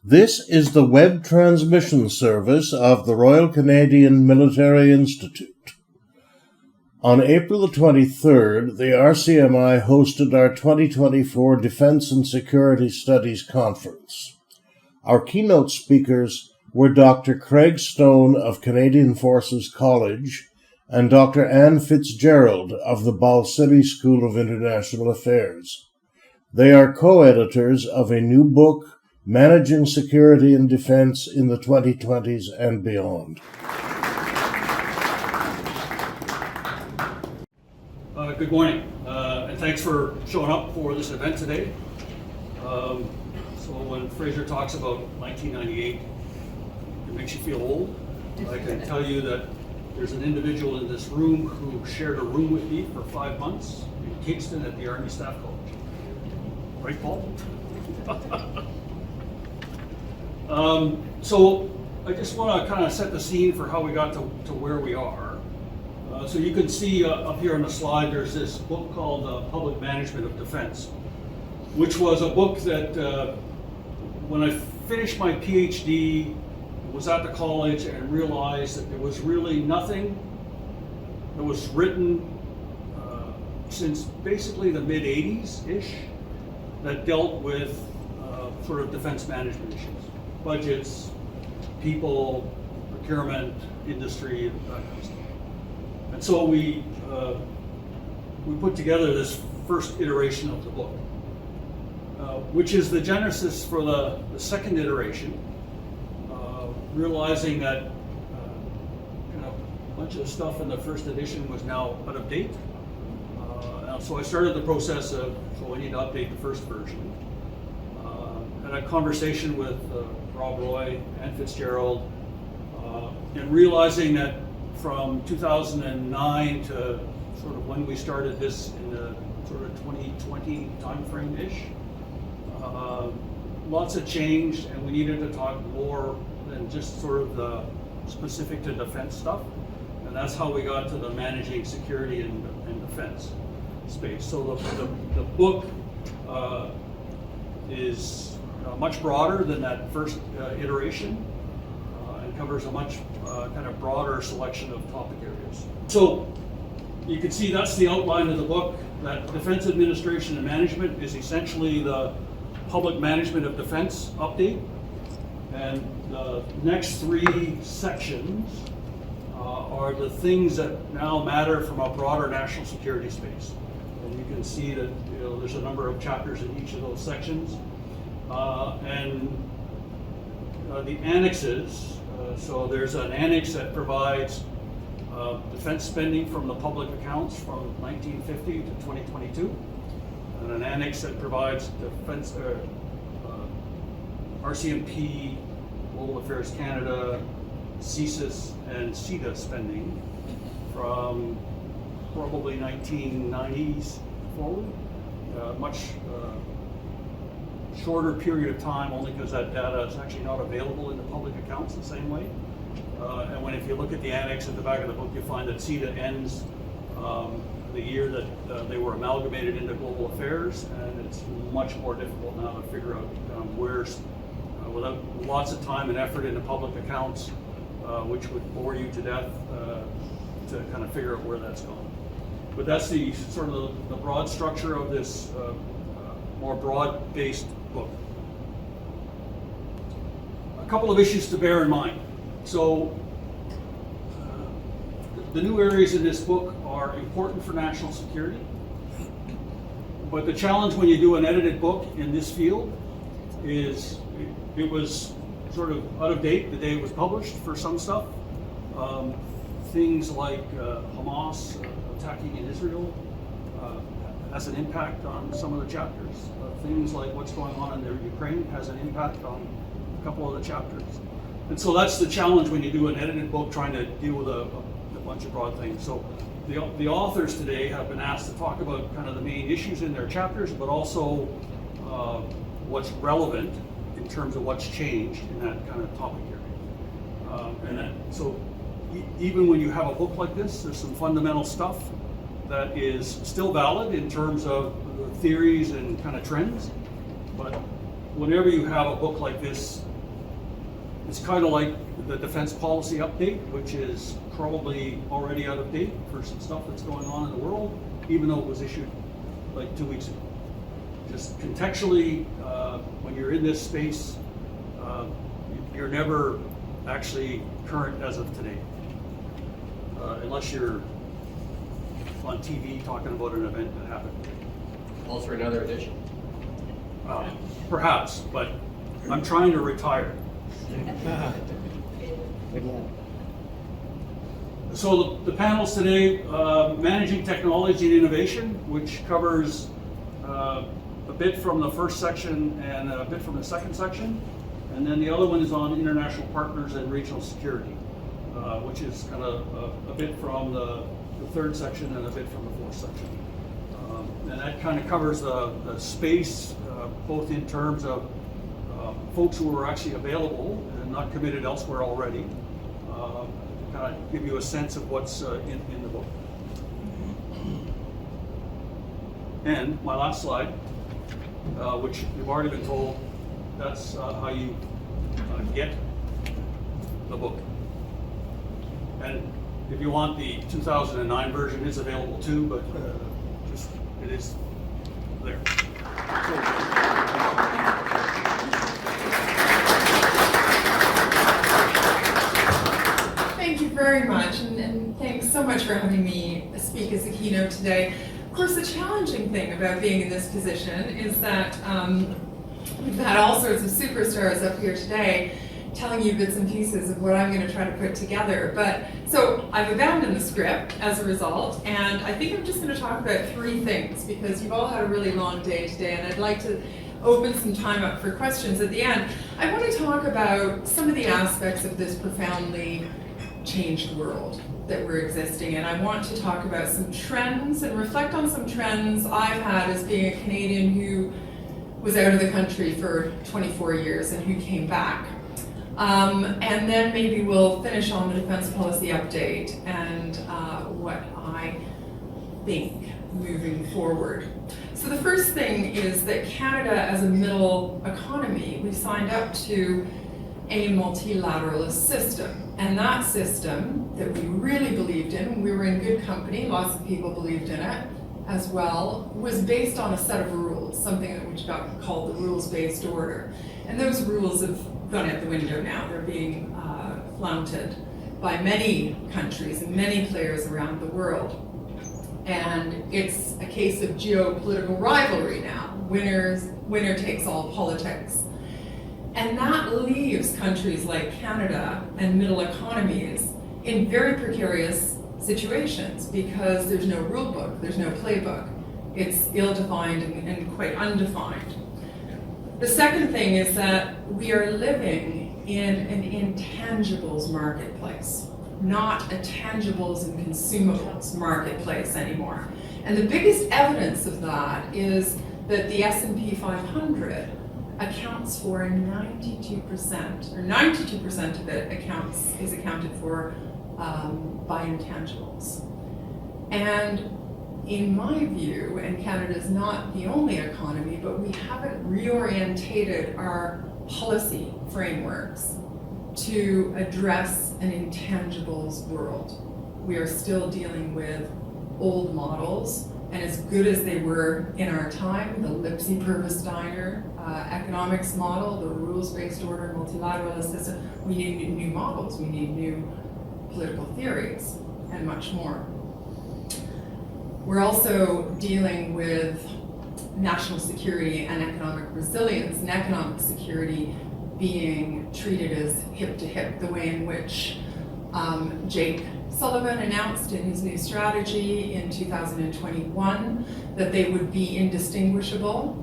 This is the web transmission service of the Royal Canadian Military Institute. On April the 23rd, the RCMI hosted our 2024 Defense and Security Studies Conference. Our keynote speakers were Dr. Craig Stone of Canadian Forces College and Dr. Ann Fitz-Gerald of the Balsillie School of International Affairs. They are co-editors of a new book, Managing Security and Defense in the 2020s and Beyond. Good morning, and thanks for showing up for this event today. So when Fraser talks about 1998, it makes you feel old. I can tell you that there's an individual in this room who shared a room with me for 5 months in Kingston at the Army Staff College. Right, Paul? So I just want to kind of set the scene for how we got to where we are. So you can see up here on the slide, there's this book called Public Management of Defense, which was a book that when I finished my PhD, was at the college and realized that there was really nothing that was written since basically the mid-80s-ish that dealt with sort of defense management issues. Budgets, people, procurement, industry, that kind of stuff. And so we put together this first iteration of the book, which is the genesis for the second iteration, realizing that a bunch of the stuff in the first edition was now out of date. So I started the process of, so I need to update the first version. Had a conversation with Rob Roy, Ann Fitz-Gerald, and realizing that from 2009 to sort of when we started this in the sort of 2020 timeframe-ish, lots had changed, and we needed to talk more than just sort of the specific to defense stuff, and that's how we got to the managing security and defense space. So the book is much broader than that first iteration, and covers a much kind of broader selection of topic areas. So you can see that's the outline of the book, that defense administration and management is essentially the public management of defense update. And the next three sections are the things that now matter from a broader national security space. And you can see that there's a number of chapters in each of those sections. And the annexes, so there's an annex that provides defense spending from the public accounts from 1950 to 2022, and an annex that provides defense, RCMP, Global Affairs Canada, CSIS, and CETA spending from probably 1990s forward, much shorter period of time, only because that data is actually not available in the public accounts the same way. And if you look at the annex at the back of the book, you find that CETA ends the year that they were amalgamated into Global Affairs, and it's much more difficult now to figure out where's, without lots of time and effort into public accounts, which would bore you to death, to kind of figure out where that's gone. But that's the sort of the broad structure of this more broad-based book. A couple of issues to bear in mind. So the new areas in this book are important for national security, but the challenge when you do an edited book in this field is it was sort of out of date the day it was published for some stuff. Things like Hamas attacking in Israel has an impact on some of the chapters. Things like what's going on in Ukraine has an impact on a couple of the chapters. And so that's the challenge when you do an edited book, trying to deal with a bunch of broad things. So the authors today have been asked to talk about kind of the main issues in their chapters, but also what's relevant in terms of what's changed in that kind of topic area. So even when you have a book like this, there's some fundamental stuff that is still valid in terms of the theories and kind of trends, but whenever you have a book like this, It's kind of like the defense policy update, which is probably already out of date for some stuff that's going on in the world, even though it was issued like 2 weeks ago. Just contextually, when you're in this space, you're never actually current as of today, unless you're on TV talking about an event that happened today. Call for another edition. Perhaps, but I'm trying to retire. Good luck. So the panels today, Managing Technology and Innovation, which covers a bit from the first section and a bit from the second section. And then the other one is on international partners and regional security, which is kind of a bit from the third section and a bit from the fourth section. And that kind of covers the space, both in terms of folks who are actually available and not committed elsewhere already, to kind of give you a sense of what's in the book. And my last slide, which you've already been told, that's how you get the book. And if you want, the 2009 version is available too, but just it is there. Thank you very much, and thanks so much for having me speak as a keynote today. Of course, the challenging thing about being in this position is that we've had all sorts of superstars up here today telling you bits and pieces of what I'm going to try to put together. So I've abandoned the script as a result, and I think I'm just going to talk about 3 things because you've all had a really long day today, and I'd like to open some time up for questions at the end. I want to talk about some of the aspects of this profoundly changed world that we're existing in. I want to talk about some trends and reflect on some trends I've had as being a Canadian who was out of the country for 24 years and who came back. And then maybe we'll finish on the defense policy update and what I think moving forward. So the first thing is that Canada, as a middle economy, we signed up to a multilateralist system. And that system that we really believed in, we were in good company, lots of people believed in it as well, was based on a set of rules, something which got called the rules-based order. And those rules have gone out the window now. They're being flaunted by many countries and many players around the world. And it's a case of geopolitical rivalry now. Winner takes all politics. And that leaves countries like Canada and middle economies in very precarious situations because there's no rule book, there's no playbook. It's ill-defined and quite undefined. The second thing is that we are living in an intangibles marketplace, not a tangibles and consumables marketplace anymore. And the biggest evidence of that is that the S&P 500 accounts for 92%, or 92% of it is accounted for by intangibles. And in my view, and Canada is not the only economy, but we haven't reorientated our policy frameworks to address an intangibles world. We are still dealing with old models, and as good as they were in our time, the Lipsy-Purvis-Steiner economics model, the rules-based order, multilateralist system, we need new models, we need new political theories, and much more. We're also dealing with national security and economic resilience, and economic security being treated as hip to hip, the way in which Jake Sullivan announced in his new strategy in 2021 that they would be indistinguishable.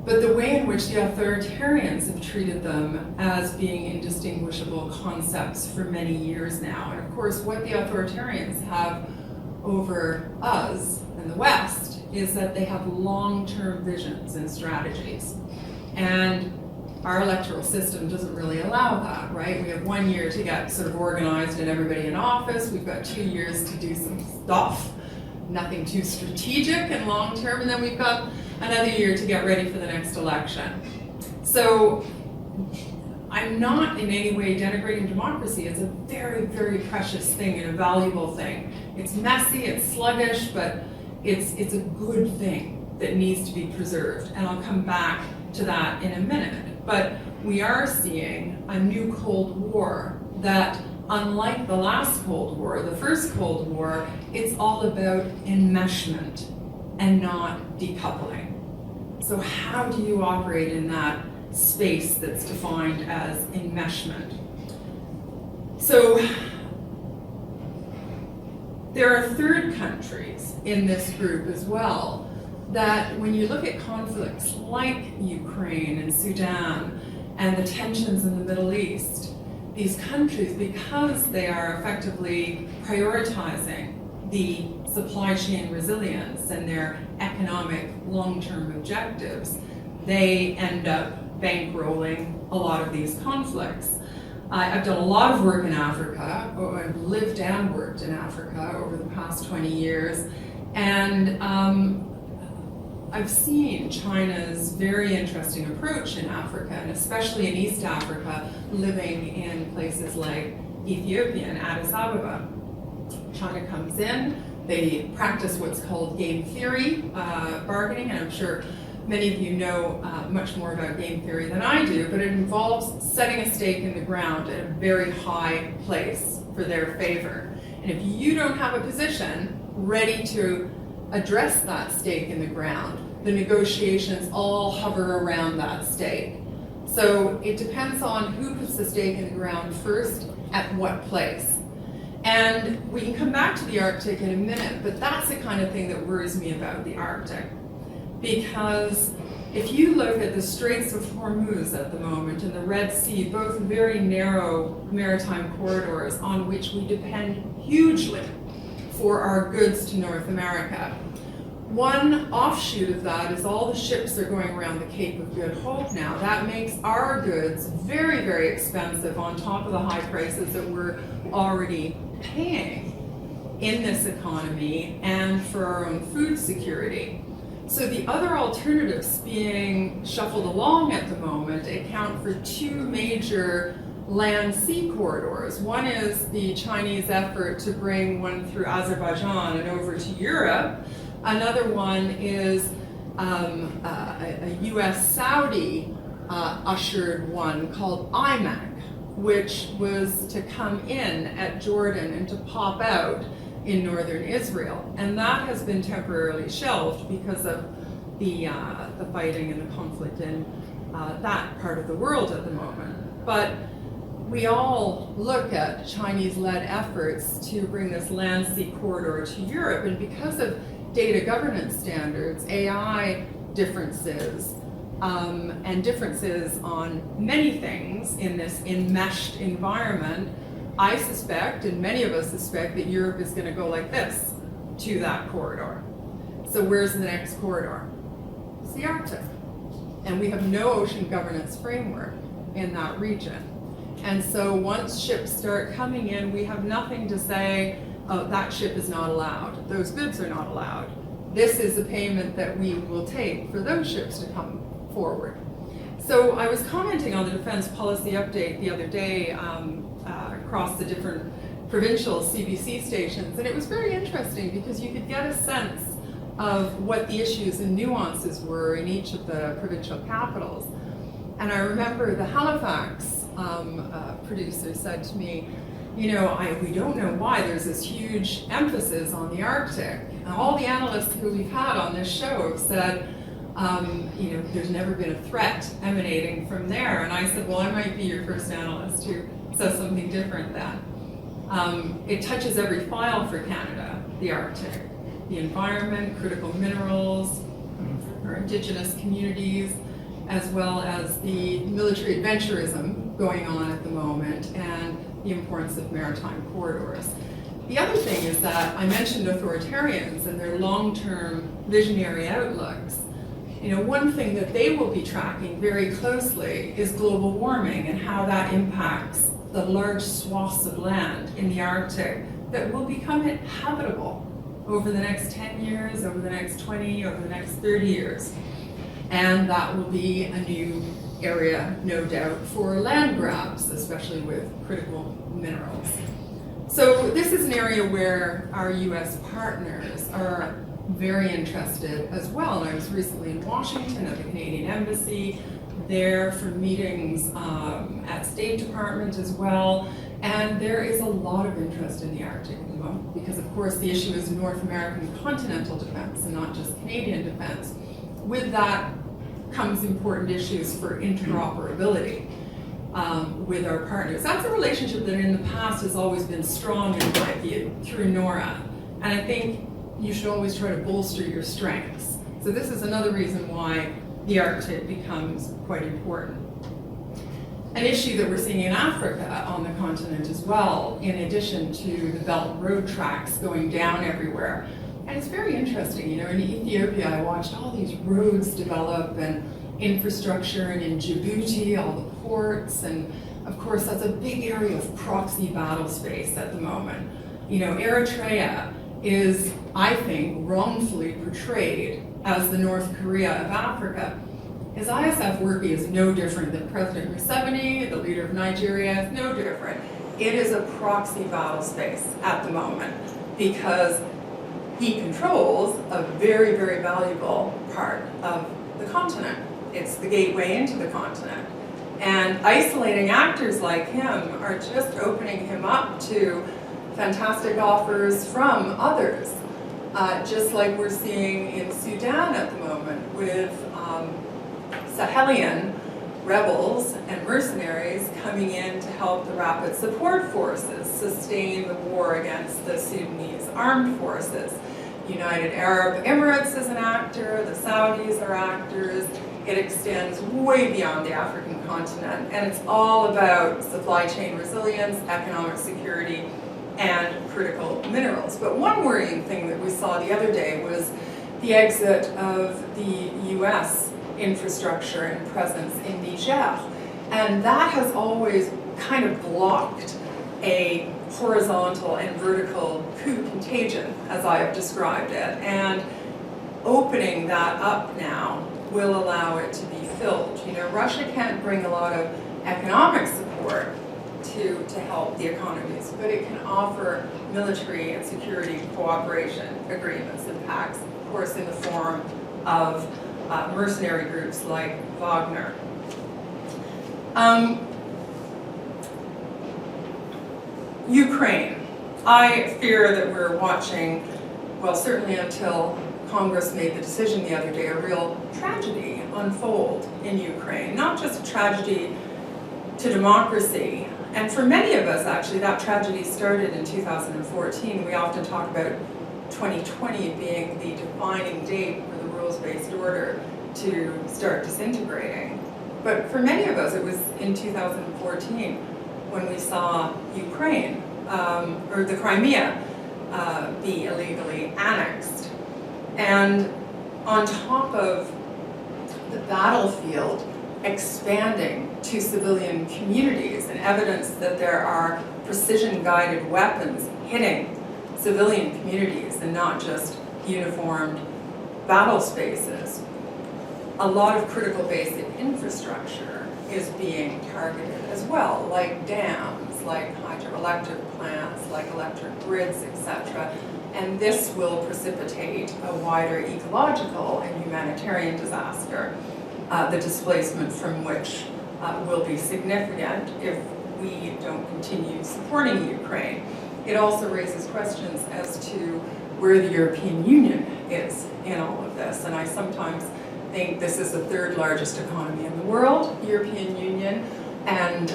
But the way in which the authoritarians have treated them as being indistinguishable concepts for many years now. And of course, what the authoritarians have over us in the West is that they have long-term visions and strategies. And our electoral system doesn't really allow that, right? We have 1 year to get sort of organized and everybody in office. We've got 2 years to do some stuff, nothing too strategic and long-term, and then we've got another year to get ready for the next election. So I'm not in any way denigrating democracy. It's a very, very precious thing and a valuable thing. It's messy, it's sluggish, but it's a good thing that needs to be preserved. And I'll come back to that in a minute. But we are seeing a new Cold War that, unlike the last Cold War, the first Cold War, it's all about enmeshment and not decoupling. So how do you operate in that space that's defined as enmeshment? So there are third countries in this group as well that, when you look at conflicts like Ukraine and Sudan and the tensions in the Middle East, these countries, because they are effectively prioritizing the supply chain resilience and their economic long-term objectives, they end up bankrolling a lot of these conflicts. I've done a lot of work in Africa. I've lived and worked in Africa over the past 20 years, and I've seen China's very interesting approach in Africa, and especially in East Africa, living in places like Ethiopia and Addis Ababa. China comes in, they practice what's called game theory bargaining, and I'm sure many of you know much more about game theory than I do, but it involves setting a stake in the ground at a very high place for their favor. And if you don't have a position ready to address that stake in the ground, the negotiations all hover around that stake. So it depends on who puts the stake in the ground first at what place. And we can come back to the Arctic in a minute, but that's the kind of thing that worries me about the Arctic. Because if you look at the Straits of Hormuz at the moment and the Red Sea, both very narrow maritime corridors on which we depend hugely for our goods to North America. One offshoot of that is all the ships are going around the Cape of Good Hope now. That makes our goods very, very expensive on top of the high prices that we're already paying in this economy and for our own food security. So the other alternatives being shuffled along at the moment account for two major land-sea corridors. One is the Chinese effort to bring one through Azerbaijan and over to Europe. Another one is a US-Saudi ushered one called IMAC, which was to come in at Jordan and to pop out in northern Israel. And that has been temporarily shelved because of the fighting and the conflict in that part of the world at the moment. But we all look at Chinese-led efforts to bring this land-sea corridor to Europe, and because of data governance standards, AI differences, and differences on many things in this enmeshed environment, I suspect, and many of us suspect, that Europe is going to go like this to that corridor. So where's the next corridor? It's the Arctic. And we have no ocean governance framework in that region. And so once ships start coming in, we have nothing to say, oh, that ship is not allowed. Those goods are not allowed. This is a payment that we will take for those ships to come forward. So I was commenting on the defense policy update the other day across the different provincial CBC stations, and it was very interesting because you could get a sense of what the issues and nuances were in each of the provincial capitals. And I remember the Halifax producer said to me, you know, we don't know why there's this huge emphasis on the Arctic. And all the analysts who we've had on this show have said, you know, there's never been a threat emanating from there. And I said, well, I might be your first analyst who says something different then. It touches every file for Canada, the Arctic. The environment, critical minerals, our Indigenous communities, as well as the military adventurism going on at the moment, and the importance of maritime corridors. The other thing is that I mentioned authoritarians and their long-term visionary outlooks. You know, one thing that they will be tracking very closely is global warming and how that impacts the large swaths of land in the Arctic that will become habitable over the next 10 years, over the next 20, over the next 30 years. And that will be a new area, no doubt, for land grabs, especially with critical minerals. So this is an area where our US partners are very interested as well. And I was recently in Washington at the Canadian Embassy, there for meetings at State Department as well. And there is a lot of interest in the Arctic at the moment because, of course, the issue is North American continental defense and not just Canadian defense. With that comes important issues for interoperability with our partners. That's a relationship that in the past has always been strong in my view through NORAD. And I think you should always try to bolster your strengths. So this is another reason why the Arctic becomes quite important. An issue that we're seeing in Africa on the continent as well, in addition to the Belt and Road tracks going down everywhere. And it's very interesting, you know, in Ethiopia I watched all these roads develop and infrastructure, and in Djibouti all the ports, and of course that's a big area of proxy battle space at the moment. You know, Eritrea is, I think, wrongfully portrayed as the North Korea of Africa. His ISF work is no different than President Museveni, the leader of Nigeria, it's no different. It is a proxy battle space at the moment because he controls a very, very valuable part of the continent. It's the gateway into the continent. And isolating actors like him are just opening him up to fantastic offers from others, just like we're seeing in Sudan at the moment with Sahelian rebels and mercenaries coming in to help the rapid support forces sustain the war against the Sudanese armed forces. United Arab Emirates is an actor, the Saudis are actors. It extends way beyond the African continent, and it's all about supply chain resilience, economic security, and critical minerals. But one worrying thing that we saw the other day was the exit of the US infrastructure and presence in Niger. And that has always kind of blocked a horizontal and vertical coup contagion, as I have described it. And opening that up now will allow it to be filled. You know, Russia can't bring a lot of economic support to help the economies, but it can offer military and security cooperation agreements and pacts, of course, in the form of mercenary groups like Wagner. Ukraine. I fear that we're watching, well, certainly until Congress made the decision the other day, a real tragedy unfold in Ukraine. Not just a tragedy to democracy, and for many of us, actually, that tragedy started in 2014. We often talk about 2020 being the defining date for the rules-based order to start disintegrating. But for many of us, it was in 2014 when we saw Ukraine, or the Crimea, be illegally annexed. And on top of the battlefield expanding to civilian communities and evidence that there are precision-guided weapons hitting civilian communities and not just uniformed battle spaces, a lot of critical basic infrastructure is being targeted as well, like dams, like hydroelectric plants, like electric grids, etc. And this will precipitate a wider ecological and humanitarian disaster, the displacement from which will be significant if we don't continue supporting Ukraine. It also raises questions as to where the European Union is in all of this. And I sometimes think this is the third largest economy in the world, European Union, and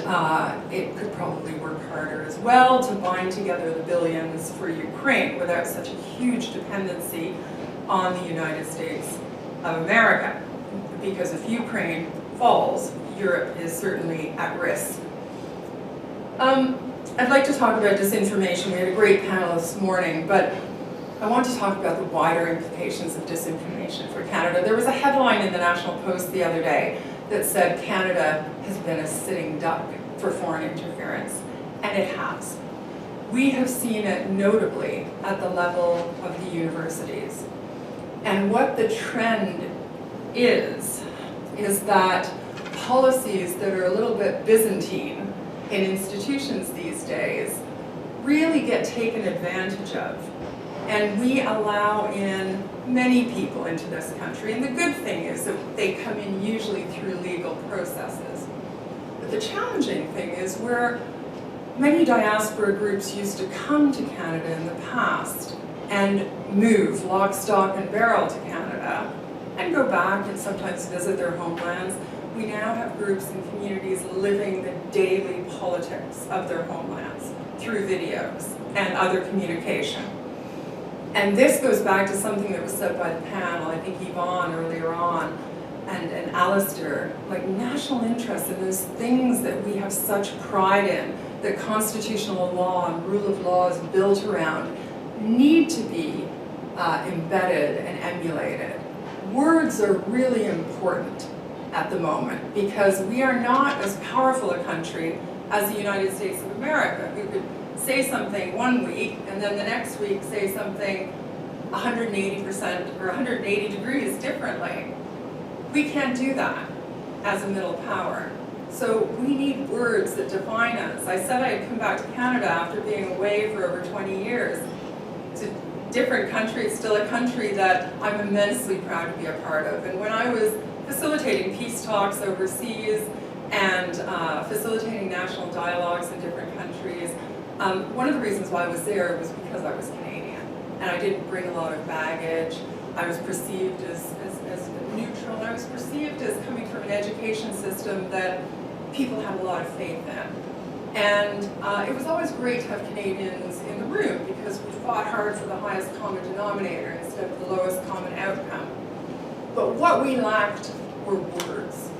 it could probably work harder as well to bind together the billions for Ukraine without such a huge dependency on the United States of America. Because if Ukraine falls, Europe is certainly at risk. I'd like to talk about disinformation. We had a great panel this morning, but I want to talk about the wider implications of disinformation for Canada. There was a headline in the National Post the other day that said Canada has been a sitting duck for foreign interference, and it has. We have seen it notably at the level of the universities. And what the trend is that policies that are a little bit Byzantine in institutions these days really get taken advantage of. And we allow in many people into this country. And the good thing is that they come in usually through legal processes. But the challenging thing is where many diaspora groups used to come to Canada in the past and move lock, stock, and barrel to Canada and go back and sometimes visit their homelands. We now have groups and communities living the daily politics of their homelands through videos and other communication. And this goes back to something that was said by the panel, I think Yvonne earlier on, and Alistair, like national interest in those things that we have such pride in, that constitutional law and rule of law is built around, need to be embedded and emulated. Words are really important at the moment because we are not as powerful a country as the United States of America, who could say something one week and then the next week say something 180% or 180 degrees differently. We can't do that as a middle power. So we need words that define us. I said I'd come back to Canada after being away for over 20 years. It's a different country, it's still a country that I'm immensely proud to be a part of. And when I was facilitating peace talks overseas and facilitating national dialogues in different countries, one of the reasons why I was there was because I was Canadian. And I didn't bring a lot of baggage. I was perceived as neutral, and I was perceived as coming from an education system that people had a lot of faith in. And it was always great to have Canadians in the room because we fought hard for the highest common denominator instead of the lowest common outcome. But what we lacked were words.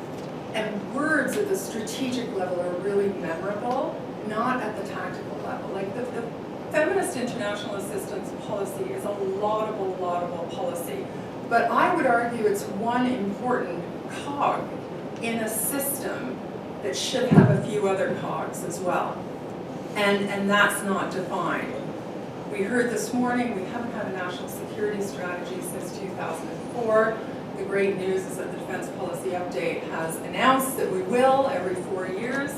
And words at the strategic level are really memorable, not at the tactical level. Like the feminist international assistance policy is a laudable policy. But I would argue it's one important cog in a system that should have a few other cogs as well. And that's not defined. We heard this morning we haven't had a national security strategy since 2004. The great news is that the Defense Policy Update has announced that we will every 4 years.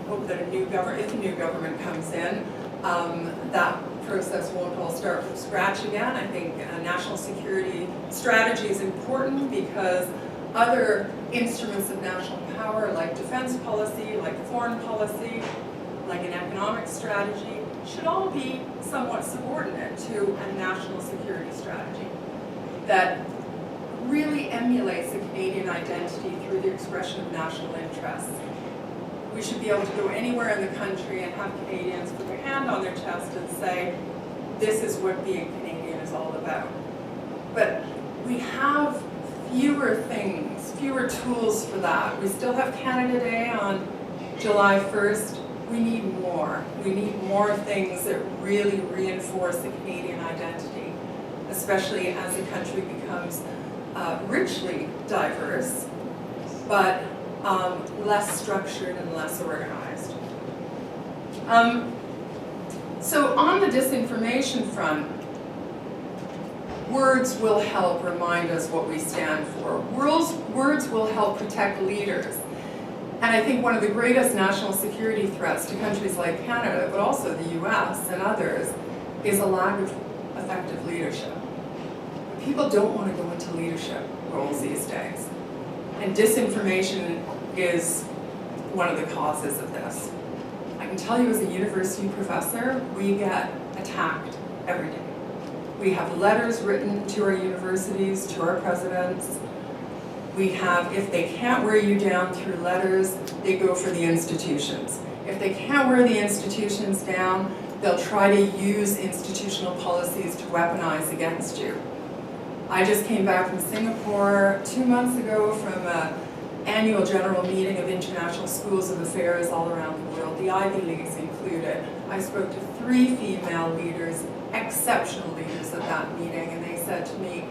Hope that if a new government comes in, that process won't all start from scratch again. I think a national security strategy is important because other instruments of national power like defense policy, like foreign policy, like an economic strategy, should all be somewhat subordinate to a national security strategy that really emulates the Canadian identity through the expression of national interests. We should be able to go anywhere in the country and have Canadians put their hand on their chest and say, this is what being Canadian is all about. But we have fewer things, fewer tools for that. We still have Canada Day on July 1st. We need more. We need more things that really reinforce the Canadian identity, especially as the country becomes richly diverse, but less structured and less organized. So on the disinformation front, words will help remind us what we stand for. Words will help protect leaders. And I think one of the greatest national security threats to countries like Canada, but also the US and others, is a lack of effective leadership. People don't want to go into leadership roles these days. And disinformation is one of the causes of this. I can tell you as a university professor, we get attacked every day. We have letters written to our universities, to our presidents. We have, if they can't wear you down through letters, they go for the institutions. If they can't wear the institutions down, they'll try to use institutional policies to weaponize against you. I just came back from Singapore 2 months ago from an annual general meeting of international schools of affairs all around the world, the Ivy Leagues included. I spoke to 3 female leaders, exceptional leaders at that meeting, and they said to me,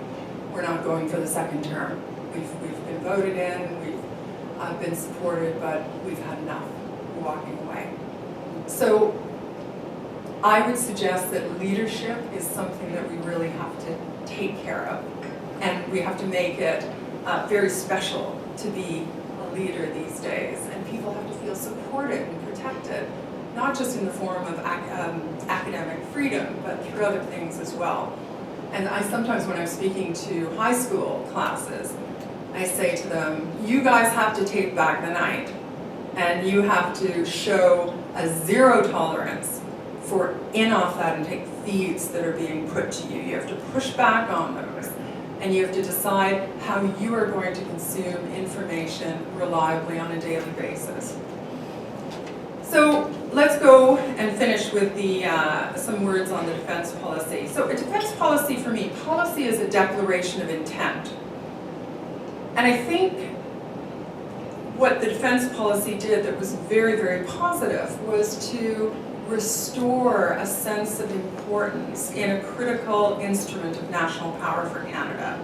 we're not going for the second term. We've been voted in, we've been supported, but we've had enough. We're walking away. So I would suggest that leadership is something that we really have to take care of. And we have to make it very special to be a leader these days, and people have to feel supported and protected, not just in the form of academic freedom, but through other things as well. And I sometimes, when I'm speaking to high school classes, I say to them, you guys have to take back the night, and you have to show a zero tolerance for inauthentic feeds that are being put to you. You have to push back on those, and you have to decide how you are going to consume information reliably on a daily basis. So let's go and finish with some words on the defense policy. So a defense policy, for me, policy is a declaration of intent. And I think what the defense policy did that was very, very positive was to restore a sense of importance in a critical instrument of national power for Canada.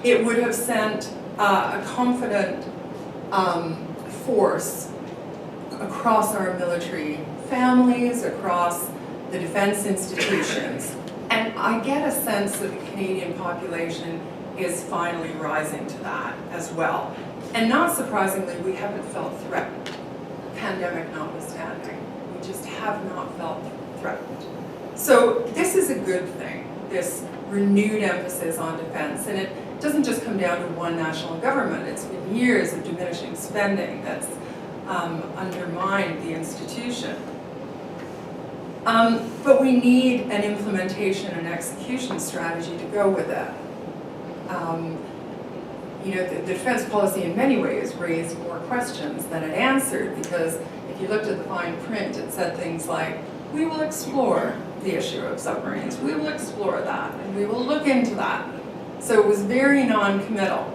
It would have sent a confident force across our military families, across the defense institutions. And I get a sense that the Canadian population is finally rising to that as well. And not surprisingly, we haven't felt threatened, pandemic notwithstanding. We just have not felt threatened. So this is a good thing, this renewed emphasis on defense. And it doesn't just come down to one national government. It's been years of diminishing spending that's undermined the institution. But we need an implementation and execution strategy to go with it. You know, the defense policy in many ways raised more questions than it answered, because if you looked at the fine print, it said things like, we will explore the issue of submarines, we will explore that, and we will look into that. So it was very non-committal.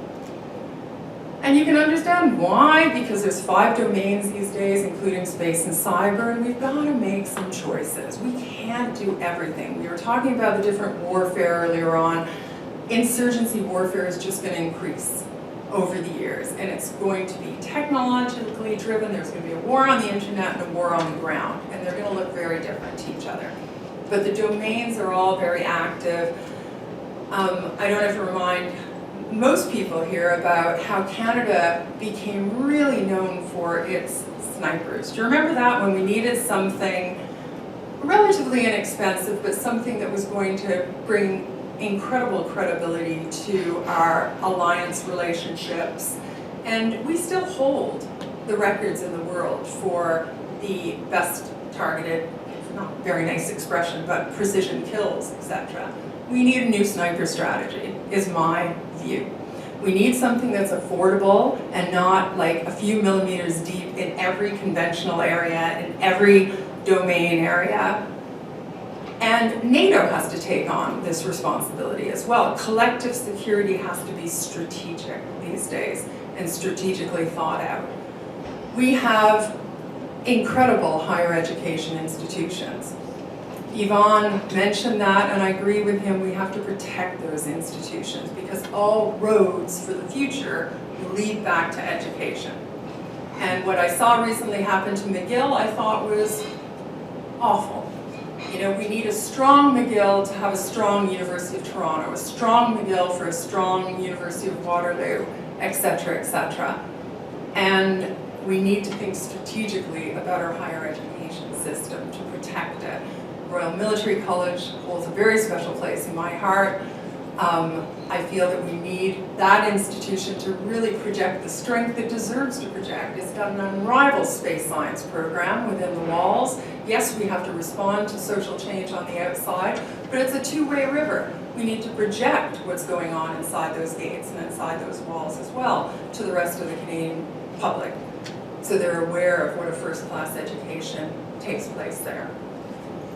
And you can understand why, because there's 5 domains these days, including space and cyber, and we've got to make some choices. We can't do everything. We were talking about the different warfare earlier on. Insurgency warfare is just going to increase over the years, and it's going to be technologically driven. There's going to be a war on the internet and a war on the ground, and they're going to look very different to each other. But the domains are all very active. I don't have to remind most people here about how Canada became really known for its snipers. Do you remember that, when we needed something relatively inexpensive, but something that was going to bring incredible credibility to our alliance relationships? And we still hold the records in the world for the best targeted, not very nice expression, but precision kills, etc. We need a new sniper strategy, is my view. We need something that's affordable and not like a few millimeters deep in every conventional area, in every domain area. And NATO has to take on this responsibility as well. Collective security has to be strategic these days and strategically thought out. We have incredible higher education institutions. Yvonne mentioned that, and I agree with him. We have to protect those institutions because all roads for the future lead back to education. And what I saw recently happen to McGill, I thought was awful. You know, we need a strong McGill to have a strong University of Toronto, a strong McGill for a strong University of Waterloo, etc., etc. And we need to think strategically about our higher education system to protect it. Royal Military College holds a very special place in my heart. I feel that we need that institution to really project the strength it deserves to project. It's got an unrivaled space science program within the walls. Yes, we have to respond to social change on the outside, but it's a two-way river. We need to project what's going on inside those gates and inside those walls as well to the rest of the Canadian public, so they're aware of what a first-class education takes place there.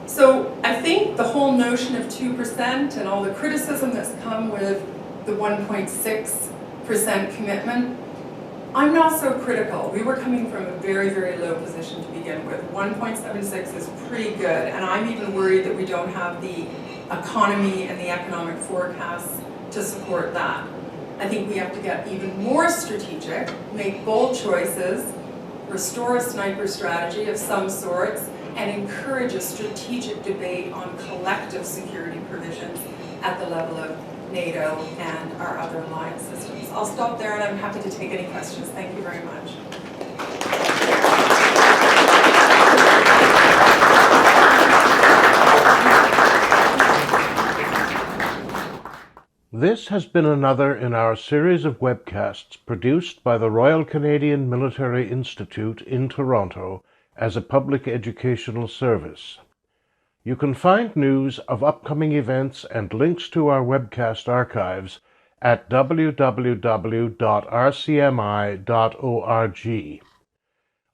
So I think the whole notion of 2% and all the criticism that's come with the 1.6% commitment, I'm not so critical. We were coming from a very, very low position to begin with. 1.76 is pretty good, and I'm even worried that we don't have the economy and the economic forecasts to support that. I think we have to get even more strategic, make bold choices, restore a sniper strategy of some sorts, and encourage a strategic debate on collective security provisions at the level of NATO, and our other alliance systems. I'll stop there, and I'm happy to take any questions. Thank you very much. This has been another in our series of webcasts produced by the Royal Canadian Military Institute in Toronto as a public educational service. You can find news of upcoming events and links to our webcast archives at www.rcmi.org.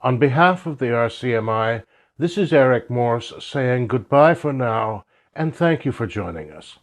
On behalf of the RCMI, this is Eric Morse saying goodbye for now, and thank you for joining us.